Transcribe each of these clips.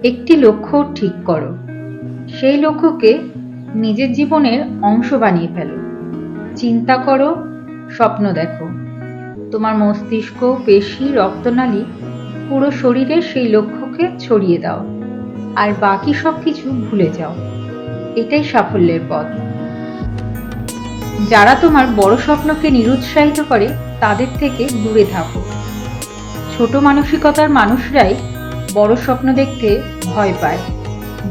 একটি লক্ষ্য ঠিক করো, সেই লক্ষ্যকে নিজের জীবনের অংশ বানিয়ে ফেলো। চিন্তা করো, স্বপ্ন দেখো, তোমার মস্তিষ্ক, পেশি, রক্তনালী, পুরো শরীরে সেই লক্ষ্যকে ছড়িয়ে দাও, আর বাকি সবকিছু ভুলে যাও। এটাই সাফল্যের পথ। যারা তোমার বড় স্বপ্নকে নিরুৎসাহিত করে তাদের থেকে দূরে থাকো। ছোট মানসিকতার মানুষরাই বড় স্বপ্ন দেখতে ভয় পায়।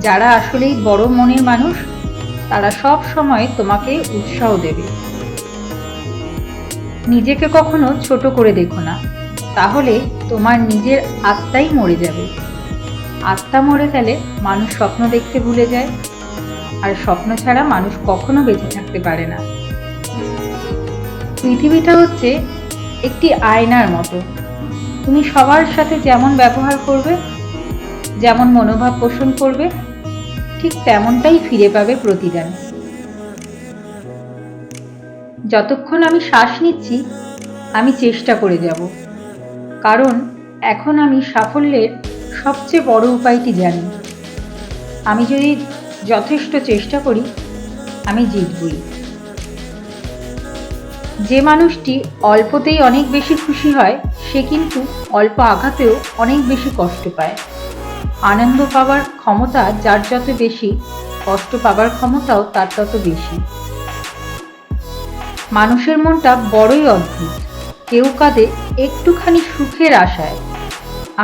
যারা আসলেই বড় মনের মানুষ, তারা সব সময় তোমাকে উৎসাহ দেবে। নিজেকে কখনো ছোট করে দেখো না, তাহলে তোমার নিজের আত্মাই মরে যাবে। আত্মা মরে গেলে মানুষ স্বপ্ন দেখতে ভুলে যায়, আর স্বপ্ন ছাড়া মানুষ কখনো বেঁচে থাকতে পারে না। পৃথিবীটা হচ্ছে একটি আয়নার মতো। তুমি সবার সাথে যেমন ব্যবহার করবে, যেমন মনোভাব পোষণ করবে, ঠিক তেমনটাই ফিরে পাবে প্রতিদান। যতক্ষণ আমি শ্বাস নিচ্ছি, আমি চেষ্টা করে যাব, কারণ এখন আমি সাফল্যের সবচেয়ে বড় উপায়টি জানি। আমি যদি যথেষ্ট চেষ্টা করি, আমি জিতবই। যে মানুষটি অল্পতেই অনেক বেশি খুশি হয়, সে কিন্তু অল্প আঘাতেও অনেক বেশি কষ্ট পায়। আনন্দ পাবার ক্ষমতা যার যত বেশি, কষ্ট পাবার ক্ষমতাও তার তত বেশি। মানুষের মনটা বড়ই অদ্ভুত। কেউ কাঁদে একটুখানি সুখের আশায়,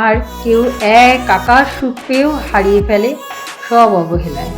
আর কেউ এক আকাশ সুখ পেয়েও হারিয়ে ফেলে সব অবহেলায়।